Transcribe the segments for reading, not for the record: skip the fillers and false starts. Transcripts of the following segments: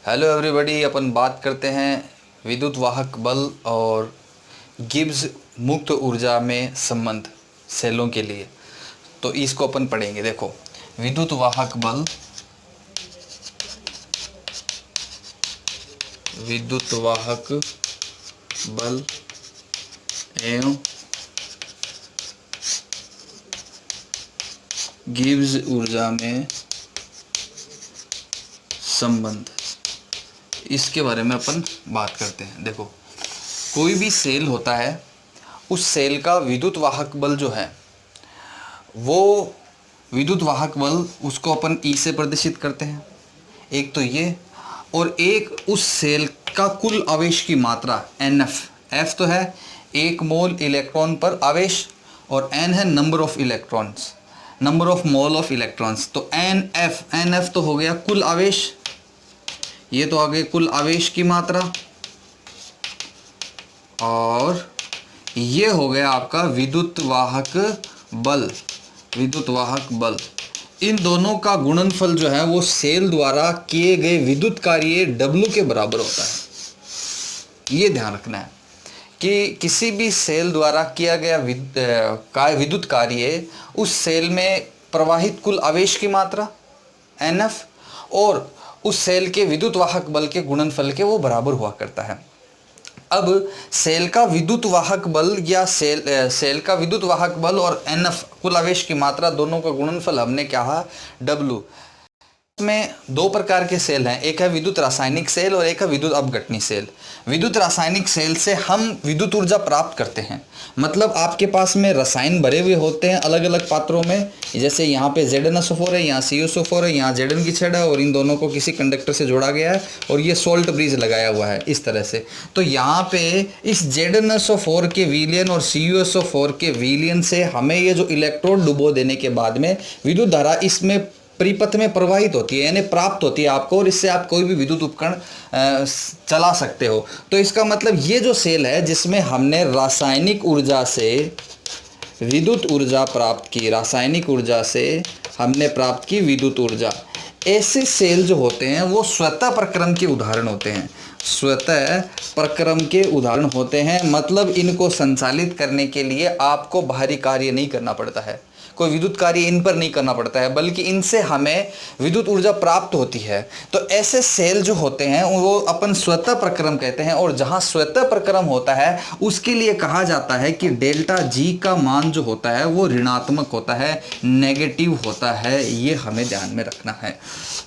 Hello everybody, अपन बात करते हैं विद्युत वाहक बल और गिब्स मुक्त ऊर्जा में संबंध सेलों के लिए। तो इसको अपन पढ़ेंगे। देखो, विद्युत वाहक बल, विद्युत वाहक बल एवं गिब्स ऊर्जा में संबंध, इसके बारे में अपन बात करते हैं। देखो, कोई भी सेल होता है, उस सेल का विद्युत वाहक बल जो है वो विद्युत वाहक बल उसको अपन ई से प्रदर्शित करते हैं, एक तो ये, और एक उस सेल का कुल आवेश की मात्रा एनएफ। एफ तो है 1 मोल इलेक्ट्रॉन पर आवेश और एन है number of electrons, number of mole of electrons. तो एन एफ तो हो गया कुल आवेश, ये तो आ गए कुल आवेश की मात्रा, और ये हो गया आपका विद्युत वाहक बल। विद्युत वाहक बल, इन दोनों का गुणनफल जो है वो सेल द्वारा किए गए विद्युत कार्य W के बराबर होता है। ये ध्यान रखना है कि किसी भी सेल द्वारा किया गया विद्युत कार्य, उस सेल में प्रवाहित कुल आवेश की मात्रा NF और उस सेल के विद्युत वाहक बल के गुणनफल के वो बराबर हुआ करता है। अब सेल का विद्युत वाहक बल या सेल का विद्युत वाहक बल और NF कुल आवेश की मात्रा, दोनों का गुणनफल हमने कहा W। में दो प्रकार के सेल हैं, एक है विद्युत रासायनिक सेल और एक है विद्युत अपघटनी सेल। विद्युत रासायनिक सेल से हम विद्युत ऊर्जा प्राप्त करते हैं, मतलब आपके पास में रसायन भरे हुए होते हैं अलग अलग पात्रों में, जैसे यहाँ पे ZnSO4 है, यहाँ CuSO4 है, यहाँ Zn की छड़ है और इन दोनों को किसी कंडक्टर से जोड़ा गया है और ये सोल्ट ब्रिज लगाया हुआ है इस तरह से। तो यहाँ पे इस ZnSO4 के विलयन और CuSO4 के विलयन से हमें ये जो इलेक्ट्रोड डुबो देने के बाद में विद्युत धारा इसमें परिपथ में प्रवाहित होती है, यानी प्राप्त होती है आपको, और इससे आप कोई भी विद्युत उपकरण चला सकते हो। तो इसका मतलब ये जो सेल है जिसमें हमने रासायनिक ऊर्जा से विद्युत ऊर्जा प्राप्त की, रासायनिक ऊर्जा से हमने प्राप्त की विद्युत ऊर्जा, ऐसे सेल जो होते हैं वो स्वतः प्रक्रम के उदाहरण होते हैं। स्वतः प्रक्रम के उदाहरण होते हैं, मतलब इनको संचालित करने के लिए आपको बाहरी कार्य नहीं करना पड़ता है, कोई विद्युत कार्य इन पर नहीं करना पड़ता है, बल्कि इनसे हमें विद्युत ऊर्जा प्राप्त होती है। तो ऐसे सेल जो होते हैं वो अपन स्वतः प्रक्रम कहते हैं, और जहां स्वतः प्रक्रम होता है उसके लिए कहा जाता है कि डेल्टा जी का मान जो होता है वो ऋणात्मक होता है, नेगेटिव होता है। ये हमें ध्यान में रखना है।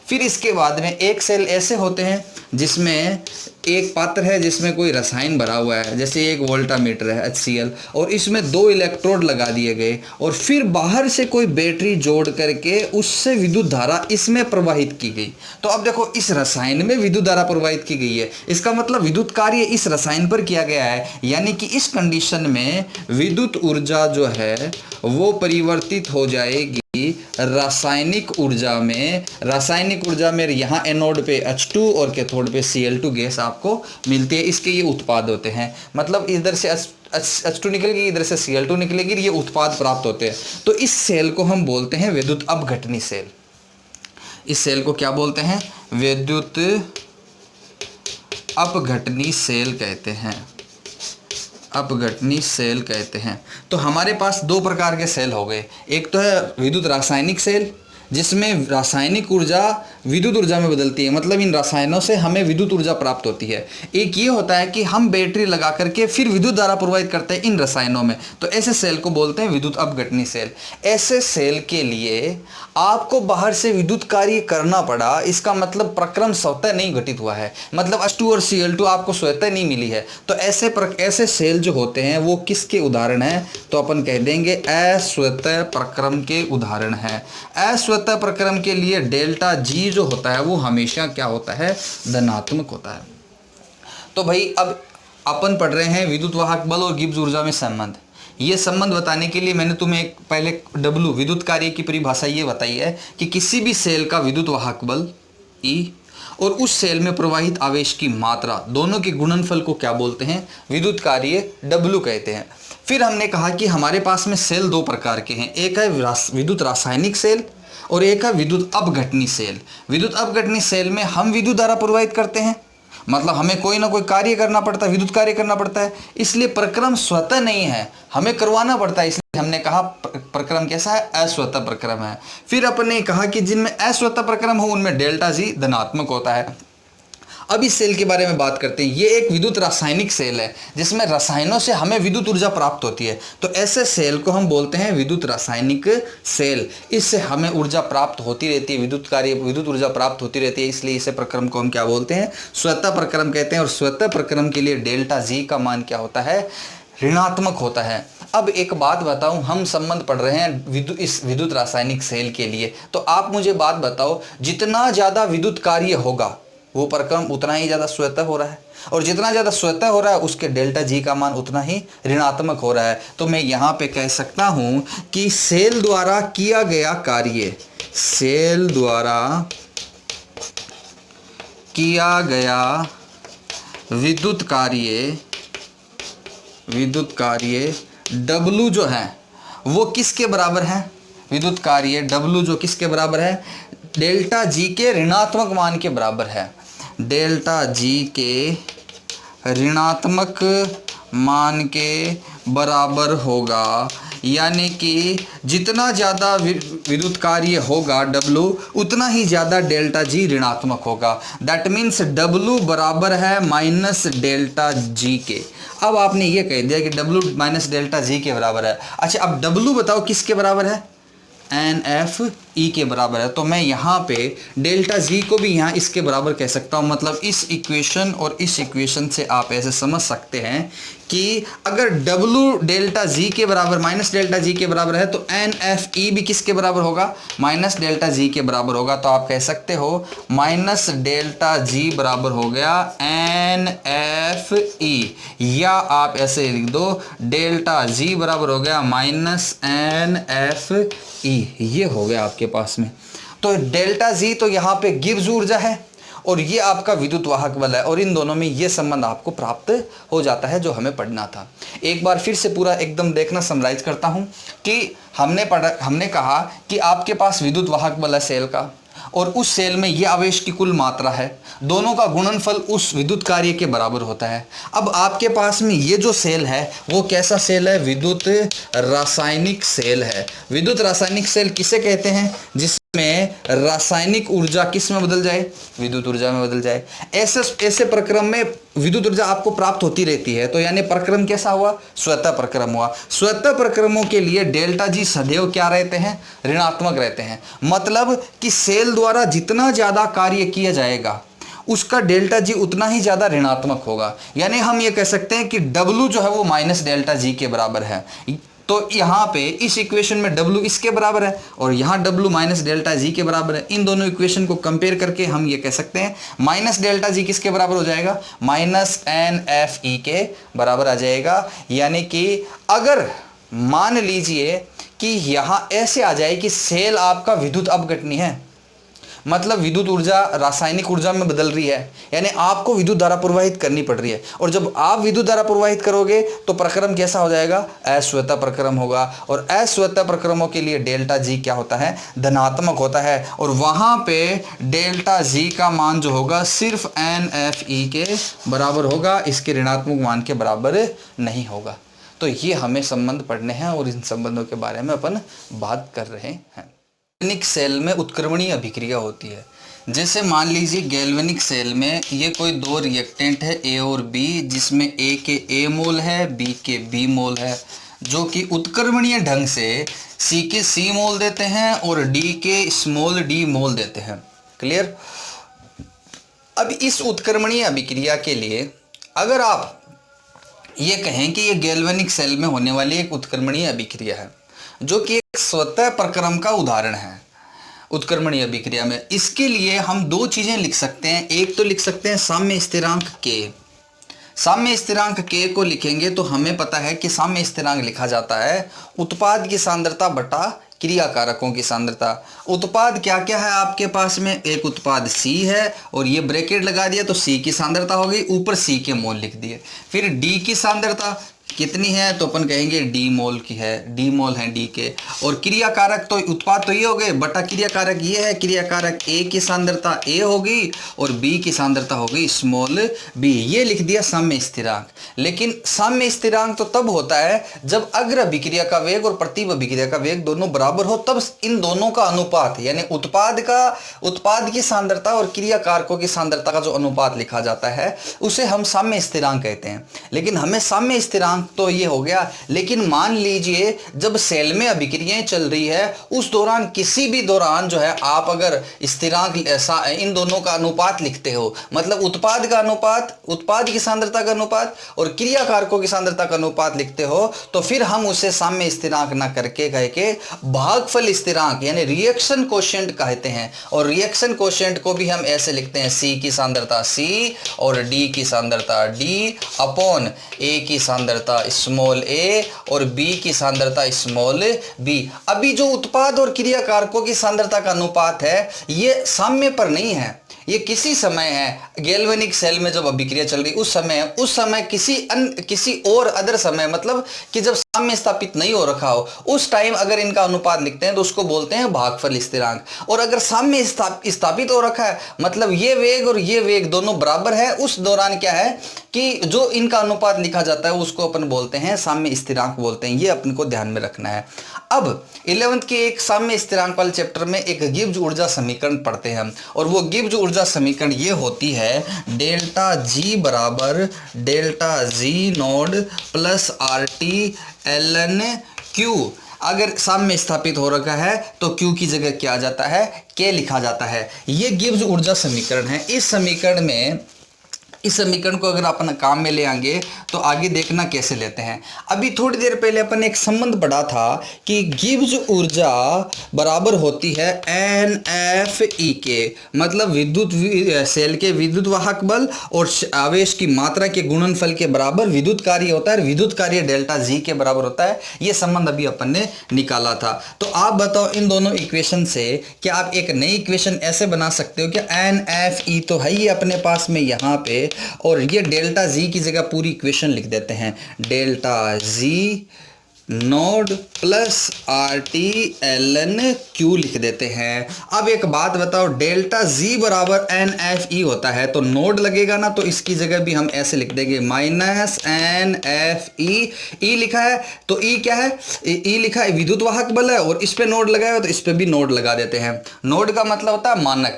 फिर इसके बाद में एक सेल ऐसे होते हैं जिसमें एक पात्र है जिसमें कोई रसायन भरा हुआ है, जैसे एक वोल्टामीटर है HCl, और इसमें 2 इलेक्ट्रोड लगा दिए गए और फिर बाहर से कोई बैटरी जोड़ करके उससे विद्युत धारा इसमें प्रवाहित की गई। तो अब देखो, इस रसायन में विद्युत धारा प्रवाहित की गई है, इसका मतलब विद्युत कार्य इस रसायन पर किया गया है, यानी कि इस कंडीशन में विद्युत ऊर्जा जो है वो परिवर्तित हो जाएगी रासायनिक ऊर्जा में। रासायनिक ऊर्जा में यहाँ एनोड पे H2 और कैथोड पे Cl2 गैस आपको मिलती है, इसके ये उत्पाद होते हैं, मतलब इधर से H2 निकलेगी, इधर से Cl2 निकलेगी, ये उत्पाद प्राप्त होते हैं। तो इस सेल को हम बोलते हैं विद्युत अपघटनी सेल। इस सेल को क्या बोलते हैं? विद्युत अपघटनी सेल कहते हैं, अपघटनी सेल कहते हैं। तो हमारे पास दो प्रकार के सेल हो गए, एक तो है विद्युत रासायनिक सेल जिसमें रासायनिक ऊर्जा विद्युत ऊर्जा में बदलती है, मतलब इन रसायनों से हमें विद्युत ऊर्जा प्राप्त होती है। एक ये होता है कि हम बैटरी लगा करके फिर विद्युत धारा प्रवाहित करते हैं इन रसायनों में, तो ऐसे सेल को बोलते हैं विद्युत अपघटनी सेल। ऐसे सेल के लिए आपको बाहर से विद्युत कार्य करना पड़ा, इसका मतलब प्रक्रम स्वतः नहीं घटित हुआ है, मतलब H2 और Cl2 आपको स्वतः नहीं मिली है। तो ऐसे सेल जो होते हैं वो किसके उदाहरण हैं? तो अपन कह देंगे अस्वतः प्रक्रम के उदाहरण हैं। अस्वतः प्रक्रम के लिए डेल्टा जी जो होता है वो हमेशा क्या होता है? धनात्मक होता है। तो भाई अब अपन पढ़ रहे हैं विद्युत वाहक बल और गिब्स ऊर्जा में संबंध। ये संबंध बताने के लिए मैंने तुम्हें एक पहले W विद्युत कार्य की परिभाषा ये बताई है कि किसी भी सेल का विद्युत वाहक बल E और उस सेल में प्रवाहित आवेश की मात्रा, दोनों के गुणनफल को क्या बोलते हैं? विद्युत कार्य W कहते हैं। फिर हमने कहा कि हमारे पास में सेल दो प्रकार के हैं, एक है विद्युत रासायनिक सेल और एक है विद्युत अपघटनी सेल। विद्युत अपघटनी सेल में हम विद्युत धारा प्रवाहित करते हैं, मतलब हमें कोई ना कोई कार्य करना पड़ता है, विद्युत कार्य करना पड़ता है, इसलिए प्रक्रम स्वतः नहीं है, हमें करवाना पड़ता है, इसलिए हमने कहा प्रक्रम कैसा है, अस्वतः प्रक्रम है। फिर अपन ने कहा कि जिनमें अस्वतः प्रक्रम हो उनमें डेल्टा जी धनात्मक होता है। अब इस सेल के बारे में बात करते हैं। ये एक विद्युत रासायनिक सेल है जिसमें रसायनों से हमें विद्युत ऊर्जा प्राप्त होती है, तो ऐसे सेल को हम बोलते हैं विद्युत रासायनिक सेल। इससे हमें ऊर्जा प्राप्त होती रहती है, विद्युत ऊर्जा प्राप्त होती रहती है, इसलिए इसे प्रक्रम को हम क्या बोलते हैं, स्वतः प्रक्रम कहते हैं। और स्वतः प्रक्रम के लिए डेल्टा जी का मान क्या होता है, ऋणात्मक होता है। अब एक बात बताऊं, हम संबंध पढ़ रहे हैं इस विद्युत रासायनिक सेल के लिए, तो आप मुझे बात बताओ, जितना ज़्यादा विद्युत कार्य होगा वो प्रक्रम उतना ही ज़्यादा स्वतः हो रहा है, और जितना ज़्यादा स्वतः हो रहा है उसके डेल्टा जी का मान उतना ही ऋणात्मक हो रहा है। तो मैं यहाँ पे कह सकता हूँ कि सेल द्वारा किया गया कार्य, सेल द्वारा किया गया विद्युत कार्य W जो है वो किसके बराबर है, विद्युत कार्य W जो किसके बराबर है, डेल्टा जी के ऋणात्मक मान के बराबर है। डेल्टा जी के ऋणात्मक मान के बराबर होगा, यानी कि जितना ज़्यादा विद्युत कार्य होगा W उतना ही ज़्यादा डेल्टा जी ऋणात्मक होगा। दैट मीन्स W बराबर है माइनस डेल्टा जी के। अब आपने ये कह दिया कि W माइनस डेल्टा जी के बराबर है। अच्छा, अब W बताओ किसके बराबर है, NFE के बराबर है। तो मैं यहाँ पे डेल्टा जी को भी यहाँ इसके बराबर कह सकता हूँ। मतलब इस इक्वेशन और इस इक्वेशन से आप ऐसे समझ सकते हैं कि अगर W डेल्टा जी के बराबर माइनस डेल्टा जी के बराबर है तो NFE भी किसके बराबर होगा, माइनस डेल्टा जी के बराबर होगा। तो आप कह सकते हो माइनस डेल्टा जी बराबर हो गया NFE, या आप ऐसे लिख दो डेल्टा जी बराबर हो गया माइनस NFE। ये हो गया आपके पास में। तो डेल्टा जी तो यहाँ पे गिब्स ऊर्जा है और ये आपका विद्युत वाहक बल है, और इन दोनों में ये संबंध आपको प्राप्त हो जाता है जो हमें पढ़ना था। एक बार फिर से पूरा एकदम देखना, समराइज करता हूँ कि हमने कहा कि आपके पास विद्युत वाहक बल है सेल का, और उस सेल में ये आवेश की कुल मात्रा है, दोनों का गुणनफल उस विद्युत कार्य के बराबर होता है। अब आपके पास में ये जो सेल है वो कैसा सेल है, विद्युत रासायनिक सेल है। विद्युत रासायनिक सेल किसे कहते हैं, जिसमें रासायनिक ऊर्जा किस में बदल जाए, विद्युत ऊर्जा में बदल जाए। ऐसे प्रक्रम में विद्युत ऊर्जा आपको प्राप्त होती रहती है। तो यानी प्रक्रम कैसा हुआ, स्वतः प्रक्रम हुआ। स्वतः प्रक्रमों के लिए डेल्टा जी सदैव क्या रहते हैं, ऋणात्मक रहते हैं। मतलब कि सेल द्वारा जितना ज्यादा कार्य किया जाएगा उसका डेल्टा जी उतना ही ज्यादा ऋणात्मक होगा। यानी हम ये कह सकते हैं कि W जो है वो माइनस डेल्टा जी के बराबर है। तो यहाँ पे इस इक्वेशन में W इसके बराबर है और यहाँ W माइनस डेल्टा जी के बराबर है। इन दोनों इक्वेशन को कंपेयर करके हम ये कह सकते हैं माइनस डेल्टा जी किसके बराबर हो जाएगा, माइनस NFE के बराबर आ जाएगा। यानी कि अगर मान लीजिए कि यहाँ ऐसे आ जाए कि सेल आपका विद्युत अपघटनी है, मतलब विद्युत ऊर्जा रासायनिक ऊर्जा में बदल रही है, यानी आपको विद्युत धारा प्रवाहित करनी पड़ रही है। और जब आप विद्युत धारा प्रवाहित करोगे तो प्रक्रम कैसा हो जाएगा, अस्वतः प्रक्रम होगा। और अस्वतः प्रक्रमों के लिए डेल्टा जी क्या होता है, धनात्मक होता है। और वहां पे डेल्टा जी का मान जो होगा सिर्फ NFE के बराबर होगा, इसके ऋणात्मक मान के बराबर नहीं होगा। तो ये हमें संबंध पढ़ने हैं और इन संबंधों के बारे में अपन बात कर रहे हैं। गैल्वेनिक सेल में उत्क्रमणीय अभिक्रिया होती है। जैसे मान लीजिए गैल्वेनिक सेल में ये कोई दो रिएक्टेंट है A और B, जिसमें A के A मोल है, B के B मोल है, जो कि उत्क्रमणीय ढंग से C के C मोल देते हैं और D के स्मॉल d मोल देते हैं। क्लियर। अब इस उत्क्रमणीय अभिक्रिया के लिए अगर आप ये कहें कि ये गैल्वेनिक सेल में होने वाली एक उत्क्रमणीय अभिक्रिया है, जो कि एक स्वतः प्रक्रम का उदाहरण है उत्क्रमणीय अभिक्रिया में, इसके लिए हम दो चीजें लिख सकते हैं। एक तो लिख सकते हैं साम्य स्थिरांक K। साम्य स्थिरांक K को लिखेंगे तो हमें पता है कि साम्य स्थिरांक लिखा जाता है उत्पाद की सांद्रता बटा क्रिया कारकों की सांद्रता। उत्पाद क्या क्या है आपके पास में, एक उत्पाद C है और ये ब्रैकेट लगा दिया तो C की सांद्रता हो गई, ऊपर C के मोल लिख दिए। फिर D की सांद्रता, कितनी है तो अपन कहेंगे डी मोल की है, डी मोल है डी के। और क्रिया कारक तो उत्पाद तो ये हो गए, बटा क्रिया कारक ये है, क्रिया कारक ए की सांद्रता ए होगी और बी की सांद्रता होगी स्मॉल बी। ये लिख दिया साम्य स्थिरांक। लेकिन साम्य स्थिरांक तो तब होता है जब अग्र अभिक्रिया का वेग और प्रतिव अभिक्रिया का वेग दोनों बराबर हो, तब इन दोनों का अनुपात यानी उत्पाद की सांद्रता और क्रिया कारकों की सांद्रता का जो अनुपात लिखा जाता है उसे हम साम्य स्थिरांक कहते हैं। लेकिन हमें साम्य स्थिरांक तो ये हो गया, लेकिन मान लीजिए जब सेल में अभिक्रियाएं चल रही है उस दौरान किसी भी दौरान जो है आप अगर स्थिरांक इन दोनों का अनुपात लिखते हो, मतलब उत्पाद का अनुपात, उत्पाद की सांद्रता का अनुपात और क्रिया कारकों की सांद्रता का अनुपात लिखते हो, तो फिर हम उसे साम्य स्थिरांक ना करके कह के भागफल स्थिरांक यानी रिएक्शन कोशेंट कहते हैं। और रिएक्शन कोशेंट को भी हम ऐसे लिखते हैं, सी की सांद्रता सी और डी की सांद्रता डी अपॉन ए की सांद्रता स्मॉल ए और बी की सांद्रता स्मॉल बी। अभी जो उत्पाद और क्रिया कारकों की सांद्रता का अनुपात है ये साम्य पर नहीं है, ये किसी समय है। गैल्वेनिक सेल में जब अभिक्रिया चल रही उस समय किसी और अदर समय, मतलब कि जब साम्य स्थापित नहीं हो रखा हो उस टाइम अगर इनका अनुपात लिखते हैं तो उसको बोलते हैं भागफल स्थिरांक। और अगर साम्य स्थापित हो रखा है, मतलब ये वेग और ये वेग दोनों बराबर है, उस दौरान क्या है कि जो इनका अनुपात लिखा जाता है उसको अपन बोलते हैं साम्य स्थिरांक बोलते हैं। ये अपन को ध्यान में रखना है। अब 11th के एक साम्य स्थिरांक वाले चैप्टर में एक गिब्स ऊर्जा समीकरण पढ़ते हैं हम, और वो गिब्स ऊर्जा समीकरण ये होती है डेल्टा जी बराबर delta G naught plus R T L N Q. अगर साम्य स्थापित हो रखा है तो क्यू की जगह क्या आ जाता है, के लिखा जाता है। ये गिब्स ऊर्जा समीकरण है। इस समीकरण को अगर अपन काम में ले आएंगे तो आगे देखना कैसे लेते हैं। अभी थोड़ी देर पहले अपन एक संबंध पढ़ा था कि गिब्स ऊर्जा बराबर होती है NFE के, मतलब विद्युत सेल के विद्युत वाहक बल और आवेश की मात्रा के गुणनफल के बराबर विद्युत कार्य होता है, और विद्युत कार्य डेल्टा जी के बराबर होता है। ये संबंध अभी अपन ने निकाला था। तो आप बताओ इन दोनों इक्वेशन से क्या आप एक नई इक्वेशन ऐसे बना सकते हो? क्या NFE तो है ये अपने पास में यहाँ पे, और ये डेल्टा जी की जगह पूरी इक्वेशन लिख देते हैं, delta G naught plus R T L N Q लिख देते हैं। अब एक बात बताओ, डेल्टा जी बराबर एन एफ ई होता है तो नोड लगेगा ना, तो इसकी जगह भी हम ऐसे लिख देंगे माइनस एन एफ ई। ई लिखा है तो ई क्या है, ई लिखा है विद्युत वाहक बल है, और इस पे नोड लगाया तो इस पे भी नोड लगा देते हैं। नोड का मतलब होता है मानक,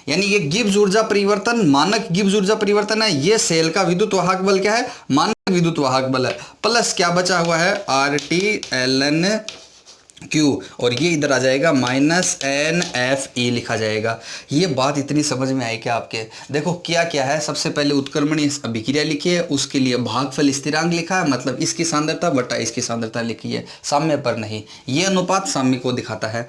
यानी ये गिब्स ऊर्जा परिवर्तन मानक गिब्स ऊर्जा परिवर्तन है। ये सेल का विद्युत वाहक बल क्या है, मानक विद्युत वाहक बल है, प्लस क्या बचा हुआ है R T L N Q, और ये इधर आ जाएगा माइनस एन एफ ई लिखा जाएगा। ये बात इतनी समझ में आई क्या आपके? देखो क्या क्या है, सबसे पहले उत्क्रमणीय अभिक्रिया लिखी है, उसके लिए भागफल स्थिरांक लिखा है, मतलब इसकी सांद्रता बटा इसकी सांद्रता लिखी है, साम्य पर नहीं। ये अनुपात साम्य को दिखाता है।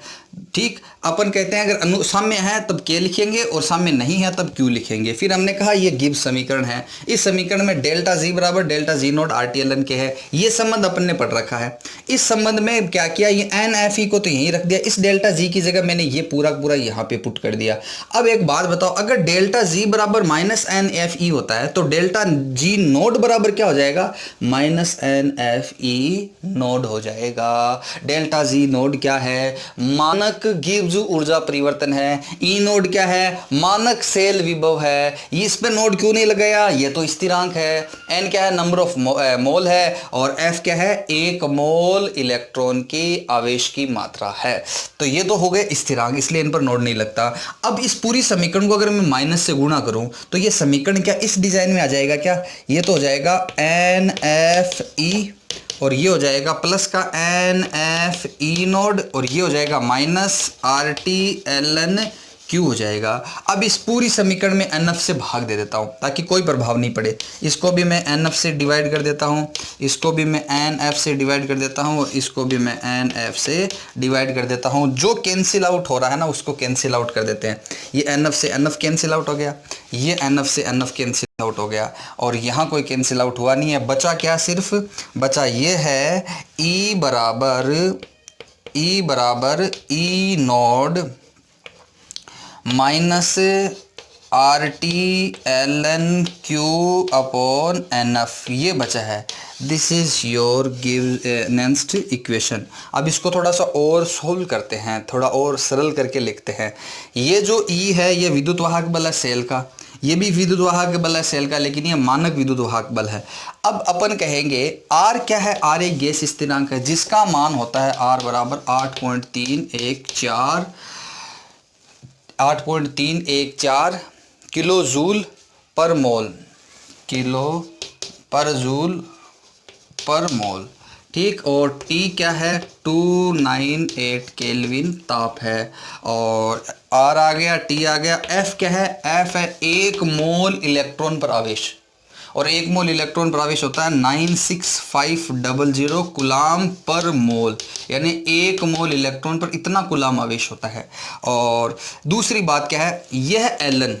ठीक, अपन कहते हैं अगर साम्य है तब के लिखेंगे और साम्य नहीं है तब क्यू लिखेंगे। फिर हमने कहा ये गिब्स समीकरण है। इस समीकरण में डेल्टा जी बराबर delta G naught R T L N K है, ये संबंध अपन ने पढ़ रखा है। इस संबंध में क्या किया, ये एन एफ ई को तो यहीं रख दिया, इस डेल्टा जी की जगह मैंने ये पूरा पूरा यहाँ पे पुट कर दिया। अब एक बात बताओ, अगर डेल्टा जी बराबर माइनस एन एफ ई होता है तो डेल्टा जी नोड बराबर क्या हो जाएगा, minus N F E naught हो जाएगा। डेल्टा जी नोड क्या है, मानक गिब्स ऊर्जा परिवर्तन है। ई नोड क्या है, मानक सेल विभव है। इस पे नोड क्यों नहीं लगाया, ये तो स्थिरांक है। एन क्या है, नंबर ऑफ मोल है, और एफ क्या है, एक मोल इलेक्ट्रॉन की आवेश की मात्रा है। तो ये तो हो गए स्थिरांक, इसलिए इन पर नोड नहीं लगता। अब इस पूरी समीकरण को अगर मैं माइनस से गुणा करूं तो ये समीकरण क्या इस डिजाइन में आ जाएगा क्या, ये तो हो जाएगा एन एफ ई, और ये हो जाएगा प्लस का एन एफ ई नोड, और ये हो जाएगा minus R T L N Q हो जाएगा। अब इस पूरी समीकरण में एन एफ से भाग दे देता हूँ ताकि कोई प्रभाव नहीं पड़े। इसको भी मैं एन एफ से डिवाइड कर देता हूँ, इसको भी मैं एन एफ से डिवाइड कर देता हूँ, और इसको भी मैं एन एफ से डिवाइड कर देता हूँ। जो कैंसिल आउट हो रहा है ना उसको कैंसिल आउट कर देते हैं। ये एन एफ से एन एफ कैंसिल आउट हो गया, ये एन एफ से एन एफ कैंसिल आउट हो गया, और यहाँ कोई कैंसिल आउट हुआ नहीं है। बचा क्या, सिर्फ बचा ये है ई बराबर ई node minus RT ln Q/NF ये बचा है। This is your give next equation. अब इसको थोड़ा सा और सोल्व करते हैं, थोड़ा और सरल करके लिखते हैं। ये जो E है ये विद्युत वाहक बल है सेल का, ये भी विद्युत वाहक बल है सेल का, लेकिन ये मानक विद्युत वाहक बल है। अब अपन कहेंगे R क्या है, R एक गैस स्थिरांक है जिसका मान होता है R बराबर 8.314 किलो जूल पर मोल, किलो पर जूल पर मोल, ठीक। और T क्या है, 298 केल्विन ताप है। और R आ गया, T आ गया। F क्या है, F है 1 मोल इलेक्ट्रॉन पर आवेश, और 1 मोल इलेक्ट्रॉन पर आवेश होता है 96500 कुलाम पर मोल, यानी 1 मोल इलेक्ट्रॉन पर इतना कुलाम आवेश होता है। और दूसरी बात क्या है, यह एलन।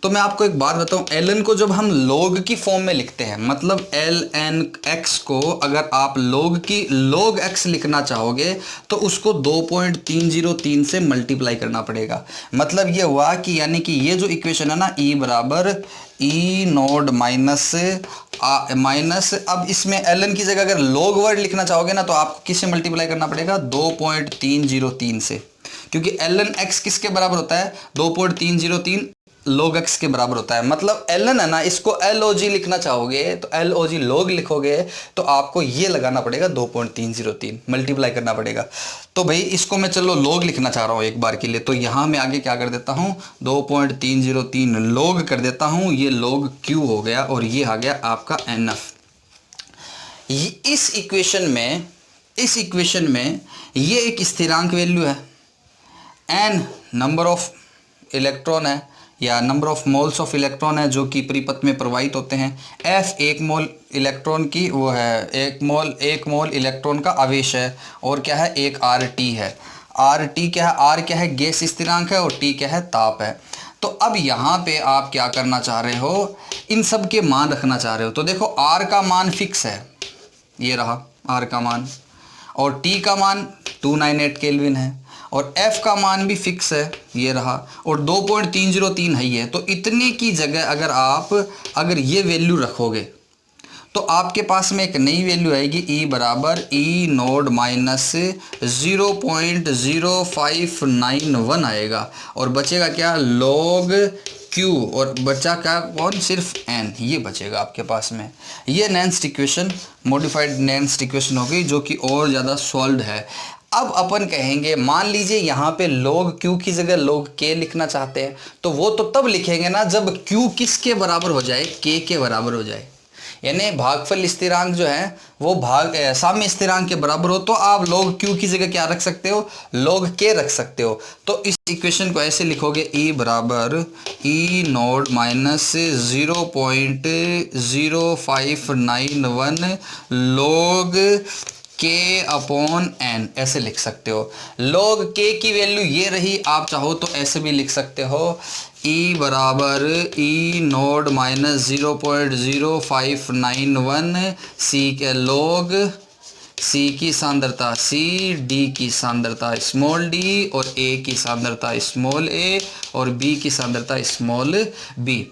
तो मैं आपको एक बात बताऊं, एलन को जब हम लॉग की फॉर्म में लिखते हैं, मतलब ln x को अगर आप लॉग की log x लिखना चाहोगे तो उसको 2.303 से मल्टीप्लाई करना पड़ेगा। मतलब ये हुआ कि यानी कि ये जो इक्वेशन है ना, E बराबर E नोड माइनस, अब इसमें ln की जगह अगर log वर्ड लिखना चाहोगे ना तो आपको किससे मल्टीप्लाई करना पड़ेगा, 2.303 से, क्योंकि ln x किसके बराबर होता है, 2.303 log x के बराबर होता है। मतलब ln है ना, इसको log लिखना चाहोगे तो log log लिखोगे तो आपको ये लगाना पड़ेगा 2.303 मल्टीप्लाई करना पड़ेगा। तो भाई इसको मैं चलो log लिखना चाह रहा हूँ एक बार के लिए, तो यहाँ मैं आगे क्या कर देता हूँ, 2.303 log कर देता हूँ, ये log q हो गया और ये आ गया आपका NF। इस इक्वेशन में ये एक स्थिरांक वैल्यू है, n नंबर ऑफ इलेक्ट्रॉन है या number of moles of electron है जो कि परिपथ में प्रवाहित होते हैं। F 1 मोल इलेक्ट्रॉन की वो है, 1 मोल इलेक्ट्रॉन का आवेश है। और क्या है, एक RT है। RT क्या है, R क्या है, गैस स्थिरांक है, और T क्या है, ताप है। तो अब यहाँ पे आप क्या करना चाह रहे हो, इन सब के मान रखना चाह रहे हो। तो देखो R का मान फिक्स है, ये रहा R का मान, और T का मान 298 केल्विन है, और F का मान भी फिक्स है, ये रहा, और 2.303 है ये। तो इतने की जगह अगर ये वैल्यू रखोगे तो आपके पास में एक नई वैल्यू आएगी, E बराबर E नोड माइनस 0.0591 आएगा, और बचेगा क्या, log Q, और बचा क्या, कौन, सिर्फ n, ये बचेगा आपके पास में। ये next equation, modified next equation होगी जो कि और ज़्यादा सॉल्व है। अब अपन कहेंगे, मान लीजिए यहाँ पे log Q की जगह log K लिखना चाहते हैं, तो वो तो तब लिखेंगे ना जब Q किसके बराबर हो जाए, K के बराबर हो जाए। यानी भागफल स्थिरांक जो है वो साम्य स्थिरांक के बराबर हो, तो आप log Q की जगह क्या रख सकते हो, log K रख सकते हो। तो इस इक्वेशन को ऐसे लिखोगे, E बराबर E node minus 0.0591 log K upon n, ऐसे लिख सकते हो। log K की वैल्यू ये रही, आप चाहो तो ऐसे भी लिख सकते हो, E बराबर E नोड माइनस 0.0591 C के log C की सांद्रता C, D की सांद्रता स्मॉल d, और A की सांद्रता स्मॉल a, और B की सांद्रता स्मॉल b।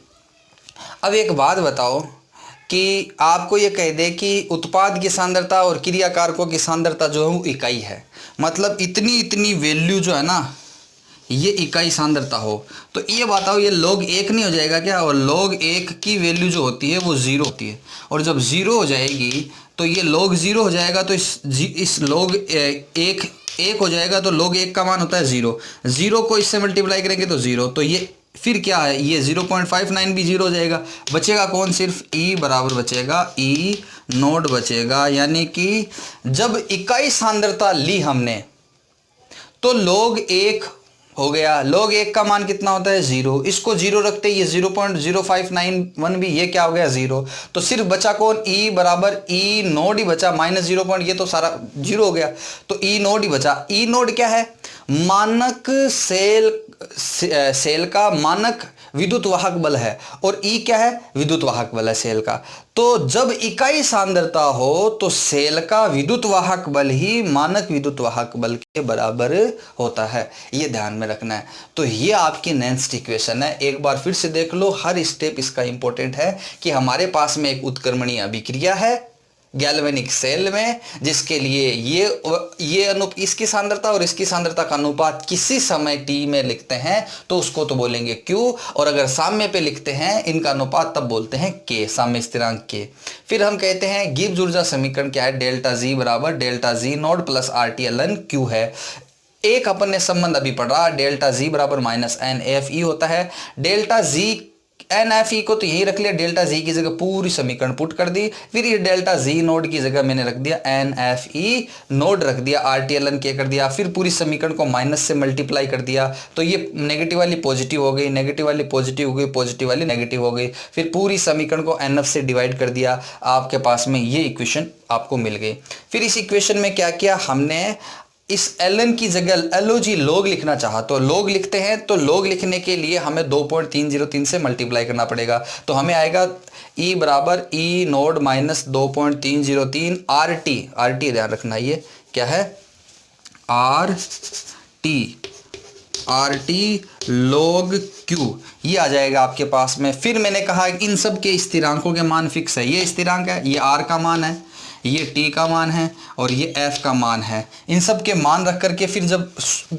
अब एक बात बताओ कि आपको ये कह दे कि उत्पाद की सांद्रता और क्रिया कारकों की सांद्रता जो है वो इकाई है, मतलब इतनी वैल्यू जो है ना ये इकाई सांद्रता हो, तो ये बताओ ये log 1 नहीं हो जाएगा क्या, और log 1 की वैल्यू जो होती है वो 0 होती है, और जब 0 हो जाएगी तो ये log 0 हो जाएगा, तो इस log 1 हो जाएगा, तो log 1 का मान होता है 0 को इससे मल्टीप्लाई करेंगे तो 0, तो ये फिर क्या है, ये 0.59 भी 0 हो जाएगा, बचेगा कौन, सिर्फ E बराबर बचेगा E नोड बचेगा। यानी कि जब इकाई सांद्रता ली हमने तो log 1 हो गया, log 1 का मान कितना होता है 0, इसको 0 रखते ये 0.0591 भी ये क्या हो गया 0, तो सिर्फ बचा कौन, E बराबर E नोड ही बचा, माइनस 0. ये तो सारा 0 हो गया, तो E नोड ही बचा। E नोड क्या है, मानक सेल का मानक विद्युत वाहक बल है, और ई क्या है, विद्युत वाहक बल है सेल का। तो जब इकाई सांद्रता हो तो सेल का विद्युत वाहक बल ही मानक विद्युत वाहक बल के बराबर होता है, ये ध्यान में रखना है। तो ये आपकी नेंस्ट इक्वेशन है। एक बार फिर से देख लो, हर स्टेप इसका इंपॉर्टेंट है कि हमारे पास में एक उत्क्रमणीय अभिक्रिया है गैल्वेनिक सेल में, जिसके लिए ये इसकी सांद्रता और इसकी सांद्रता का अनुपात किसी समय t में लिखते हैं तो उसको तो बोलेंगे Q, और अगर साम्य पे लिखते हैं इनका अनुपात तब बोलते हैं K, साम्य स्थिरांक K। फिर हम कहते हैं गिब्स ऊर्जा समीकरण क्या है, डेल्टा जी बराबर delta ji not plus RT ln Q है। एक अपन ने संबंध अभी पढ़ा, डेल्टा जी बराबर माइनस एन एफ ई होता है। Delta G N F E को तो यही रख लिया, डेल्टा जी की जगह पूरी समीकरण पुट कर दी। फिर ये डेल्टा जी नोड की जगह मैंने रख दिया एन एफ ई नोड रख दिया, आर टी एल एन के कर दिया। फिर पूरी समीकरण को माइनस से मल्टीप्लाई कर दिया, तो ये नेगेटिव वाली पॉजिटिव हो गई, नेगेटिव वाली पॉजिटिव हो गई, पॉजिटिव वाली नेगेटिव हो गई। फिर पूरी समीकरण को एन एफ से डिवाइड कर दिया, आपके पास में ये इक्वेशन आपको मिल गई। फिर इस इक्वेशन में क्या किया हमने, इस ln की जगह LOG लॉग लिखना चाहा तो लॉग लिखते हैं, तो लॉग लिखने के लिए हमें 2.303 से मल्टीप्लाई करना पड़ेगा। तो हमें आएगा E बराबर ई नोड माइनस 2.303 RT ध्यान रखना, ये क्या है RT log Q, ये आ जाएगा आपके पास में। फिर मैंने कहा इन सब के स्थिरांकों के मान फिक्स है, ये स्थिरांक है, ये R का मान है, ये T का मान है और ये F का मान है। इन सब के मान रख करके फिर जब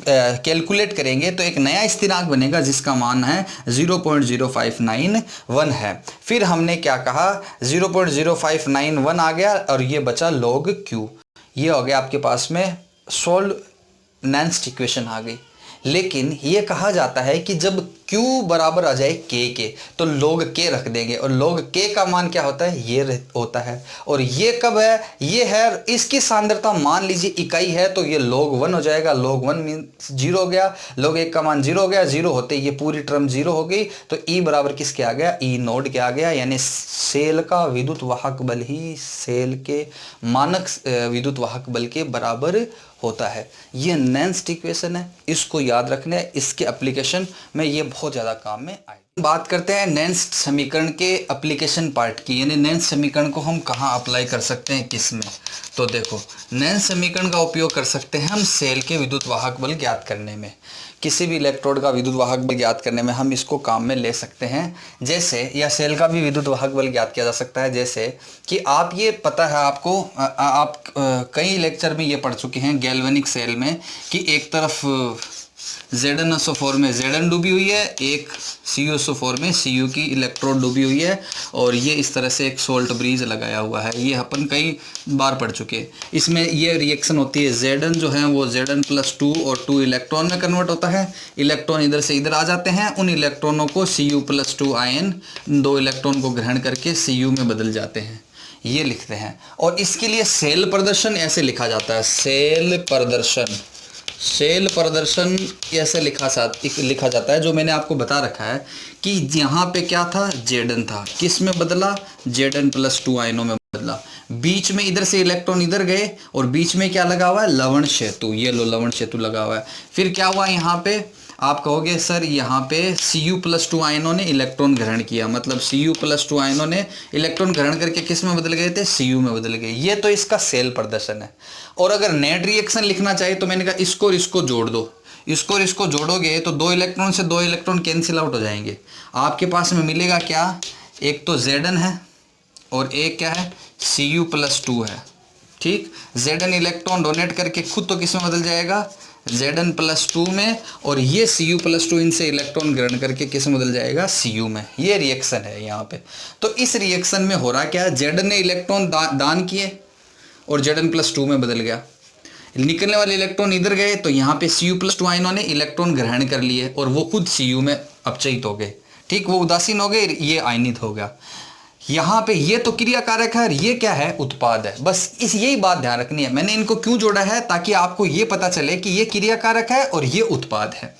कैलकुलेट करेंगे तो एक नया स्थिरांक बनेगा जिसका मान है 0.0591 है। फिर हमने क्या कहा 0.0591 आ गया और ये बचा log Q, ये हो गया आपके पास में सोल्व नेंस्ट इक्वेशन आ गई। लेकिन ये कहा जाता है कि जब Q बराबर आ जाए K के तो log K रख देंगे, और log K का मान क्या होता है, ये होता है। और ये कब है, ये है इसकी सांद्रता मान लीजिए इकाई है तो ये log 1 हो जाएगा, log 1 मीन्स 0 हो गया, log 1 का मान 0 हो गया, 0 होते ये पूरी टर्म 0 हो गई। तो E बराबर किसके आ गया, E नोड के आ गया, यानी सेल का विद्युत वाहक बल ही सेल के मानक विद्युत वाहक बल के बराबर होता है। ये नेंस्ट इक्वेशन है, इसको याद रखना है, इसके एप्लीकेशन में ये बहुत ज़्यादा काम में आएगी। बात करते हैं नेंस्ट समीकरण के एप्लीकेशन पार्ट की, यानी नेंस्ट समीकरण को हम कहाँ अप्लाई कर सकते हैं, किस में। तो देखो नेंस्ट समीकरण का उपयोग कर सकते हैं हम सेल के विद्युत वाहक बल ज्ञात करने में, किसी भी इलेक्ट्रोड का विद्युत वाहक बल ज्ञात करने में हम इसको काम में ले सकते हैं। जैसे या सेल का भी विद्युत वाहक बल ज्ञात किया जा सकता है, जैसे कि आप ये पता है आपको, आप कई लेक्चर में ये पढ़ चुके हैं गैल्वेनिक सेल में कि एक तरफ ZnSO4 में Zn डूबी हुई है, एक CuSO4 में Cu की इलेक्ट्रोड डूबी हुई है, और ये इस तरह से एक सोल्ट ब्रिज लगाया हुआ है। ये अपन कई बार पढ़ चुके हैं। इसमें ये रिएक्शन होती है, Zn जो है वो Zn+2 और 2 इलेक्ट्रॉन में कन्वर्ट होता है। इलेक्ट्रॉन इधर से इधर आ जाते हैं, उन इलेक्ट्रॉनों को Cu+2 आयन 2 इलेक्ट्रॉन को ग्रहण करके Cu में बदल जाते हैं, ये लिखते हैं। और इसके लिए सेल प्रदर्शन ऐसे लिखा जाता है, सेल प्रदर्शन ऐसे लिखा जाता है, जो मैंने आपको बता रखा है कि यहाँ पे क्या था, Zn था, किस में बदला, Zn+2 आयनों में बदला। बीच में इधर से इलेक्ट्रॉन इधर गए और बीच में क्या लगा हुआ है, लवण सेतु, ये लो लवण सेतु लगा हुआ है। फिर क्या हुआ यहाँ पे, आप कहोगे सर यहाँ पे Cu+2 आयनों ने इलेक्ट्रॉन ग्रहण किया, मतलब Cu+2 आयनों ने इलेक्ट्रॉन ग्रहण करके किस में बदल गए थे, Cu में बदल गए। ये तो इसका सेल प्रदर्शन है। और अगर नेट रिएक्शन लिखना चाहिए तो मैंने कहा इसको और इसको जोड़ दो, इसको और इसको जोड़ोगे तो 2 इलेक्ट्रॉन से 2 इलेक्ट्रॉन कैंसिल आउट हो जाएंगे। आपके पास में मिलेगा क्या, एक तो Zn है और एक क्या है, Cu+2 है। ठीक, Zn इलेक्ट्रॉन डोनेट करके खुद तो किस में बदल जाएगा, Zn+2 में, और ये Cu+2 इनसे इलेक्ट्रॉन ग्रहण करके किस में बदल जाएगा, Cu में। ये रिएक्शन है यहाँ पे। तो इस रिएक्शन में हो रहा क्या, Zn ने इलेक्ट्रॉन दान किए और Zn+2 में बदल गया। निकलने वाले इलेक्ट्रॉन इधर गए तो यहाँ पे Cu+2 आयनों ने इलेक्ट्रॉन ग्रहण कर लिए और वो खुद Cu में अपचयित हो गए। ठीक, वो उदासीन हो गए, ये आयनित हो गया। यहाँ पे ये तो क्रिया कारक है और ये क्या है, उत्पाद है। बस यही बात ध्यान रखनी है। मैंने इनको क्यों जोड़ा है, ताकि आपको ये पता चले कि ये क्रिया कारक है और ये उत्पाद है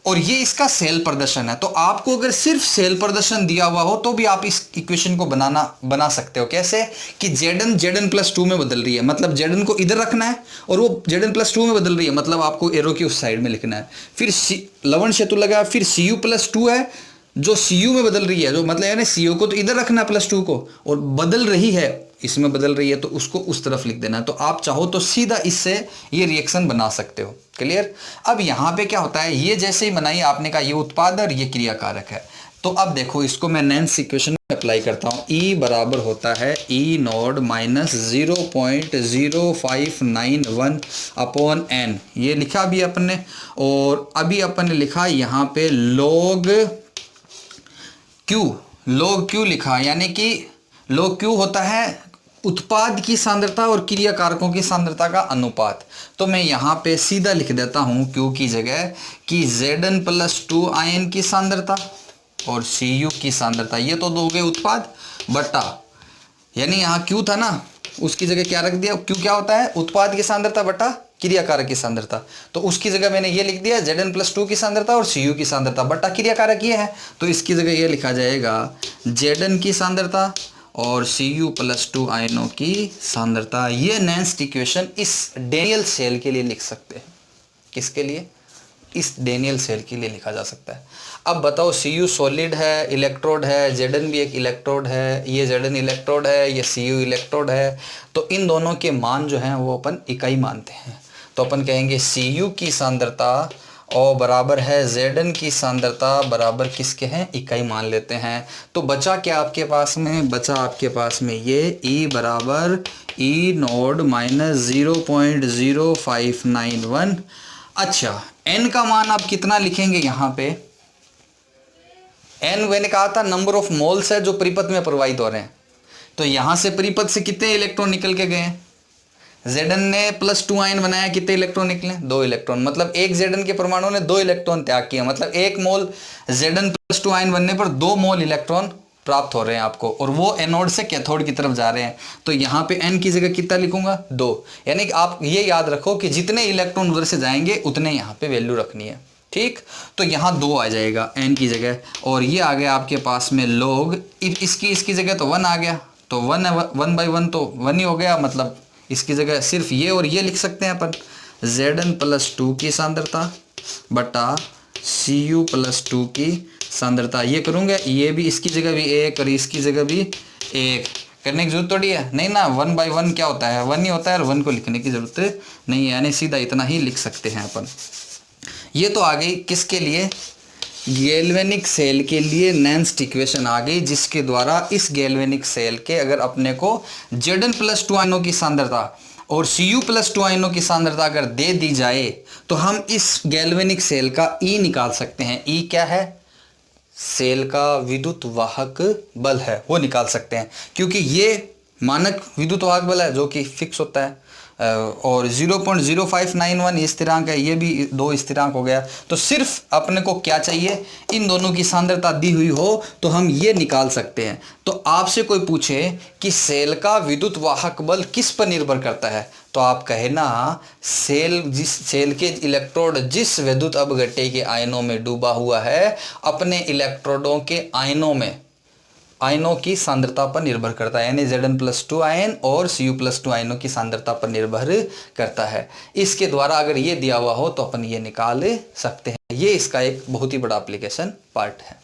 और ये इसका सेल प्रदर्शन है। तो आपको अगर सिर्फ सेल प्रदर्शन दिया हुआ हो तो भी आप इस इक्वेशन को बना सकते हो। कैसे कि Zn+2 में बदल रही है, मतलब Zn को इधर रखना है और वो Zn+2 में बदल रही है, मतलब आपको एरो की उस साइड में लिखना है। फिर लवण सेतु लगा, फिर Cu+2 है जो Cu में बदल रही है, जो मतलब यानी Cu को तो इधर रखना +2 को, और बदल रही है इसमें बदल रही है तो उसको उस तरफ लिख देना है। तो आप चाहो तो सीधा इससे ये रिएक्शन बना सकते हो। क्लियर। अब यहाँ पे क्या होता है, ये जैसे ही बनाई आपने कहा ये उत्पाद और ये क्रिया कारक है। तो अब देखो इसको मैं नेंस इक्वेशन में अप्लाई करता हूँ। E बराबर होता है E not minus 0.0591 upon n, ये लिखा भी अपन ने। और अभी अपन ने लिखा यहाँ पे log Q लिखा, यानी कि log Q होता है उत्पाद की सांद्रता और क्रिया कारकों की सांद्रता का अनुपात। तो मैं यहाँ पे सीधा लिख देता हूँ Q की जगह कि Zn+2 आयन की सांद्रता और Cu की सांद्रता, ये तो दो गए उत्पाद बटा, यानी यहाँ Q था ना, उसकी जगह क्या रख दिया, Q क्या होता है, उत्पाद की सांद्रता बटा क्रिया कारक की सांद्रता। तो उसकी जगह मैंने ये लिख दिया Zn+2 की सांद्रता और Cu की सांद्रता बटा क्रिया कारक ये है। तो इसकी जगह ये लिखा जाएगा Zn की सांद्रता और Cu+2 आयनों की सांद्रता। ये नेंस्ट इक्वेशन इस डेनियल सेल के लिए लिख सकते हैं। किसके लिए, इस डेनियल सेल के लिए लिखा जा सकता है। अब बताओ Cu सॉलिड है, इलेक्ट्रोड है, Zn भी एक इलेक्ट्रोड है, ये Zn इलेक्ट्रोड है, ये Cu इलेक्ट्रोड है। तो इन दोनों के मान जो हैं वो अपन इकाई मानते हैं। तो अपन कहेंगे Cu की सांद्रता और बराबर है Zn की सांद्रता बराबर किसके हैं, इकाई मान लेते हैं। तो बचा क्या आपके पास में, बचा आपके पास में ये E बराबर E नॉट माइनस 0.0591। अच्छा n का मान आप कितना लिखेंगे यहाँ पे, n मैंने कहा था नंबर ऑफ मोल्स है जो परिपथ में प्रवाहित हो रहे हैं। तो यहाँ से परिपथ से कितने इलेक्ट्रॉन निकल के गए, Zn ने +2 आयन बनाया, कितने इलेक्ट्रॉन निकले, 2 इलेक्ट्रॉन। मतलब एक Zn के परमाणु ने 2 इलेक्ट्रॉन त्याग किया, मतलब 1 मोल Zn+2 आयन बनने पर 2 मोल इलेक्ट्रॉन प्राप्त हो रहे हैं आपको, और वो एनोड से कैथोड की तरफ जा रहे हैं। तो यहाँ पे n की जगह कितना लिखूंगा, 2। यानी कि आप ये याद रखो कि जितने इलेक्ट्रॉन उधर से जाएंगे उतने यहाँ पे वैल्यू रखनी है। ठीक, तो यहाँ 2 आ जाएगा n की जगह, और ये आ गया आपके पास में log, इसकी जगह तो 1 आ गया, तो 1/1 तो 1 ही हो गया। मतलब इसकी जगह सिर्फ ये और ये लिख सकते हैं अपन, Zn+2 की सांद्रता बटा Cu+2 की सांद्रता। ये करूँगा, ये भी इसकी जगह भी 1 और इसकी जगह भी 1 करने की जरूरत थोड़ी है, नहीं ना। 1/1 क्या होता है, 1 ही होता है, और 1 को लिखने की जरूरत नहीं है, यानी सीधा इतना ही लिख सकते हैं अपन। ये तो आ गई किसके लिए, गैल्वेनिक सेल के लिए नेंस्ट इक्वेशन आ गई, जिसके द्वारा इस गैल्वेनिक सेल के अगर अपने को Zn+2 आयनों की सांद्रता और Cu+2 आयनों की सांद्रता अगर दे दी जाए तो हम इस गैल्वेनिक सेल का E निकाल सकते हैं। E क्या है, सेल का विद्युत वाहक बल है, वो निकाल सकते हैं, क्योंकि ये मानक विद्युत वाहक बल है जो कि फिक्स होता है, और 0.0591 ये स्थिरांक है, ये भी 2 स्थिरांक हो गया। तो सिर्फ अपने को क्या चाहिए, इन दोनों की सांद्रता दी हुई हो तो हम ये निकाल सकते हैं। तो आपसे कोई पूछे कि सेल का विद्युत वाहक बल किस पर निर्भर करता है, तो आप कहे ना, सेल के इलेक्ट्रोड जिस विद्युत अपघट्य के आयनों में डूबा हुआ है, अपने इलेक्ट्रोडों के आयनों की सांद्रता पर निर्भर करता है, यानी Zn+2 आयन और Cu+2 आयनों की सांद्रता पर निर्भर करता है। इसके द्वारा अगर ये दिया हुआ हो तो अपन ये निकाल सकते हैं। ये इसका एक बहुत ही बड़ा एप्लीकेशन पार्ट है।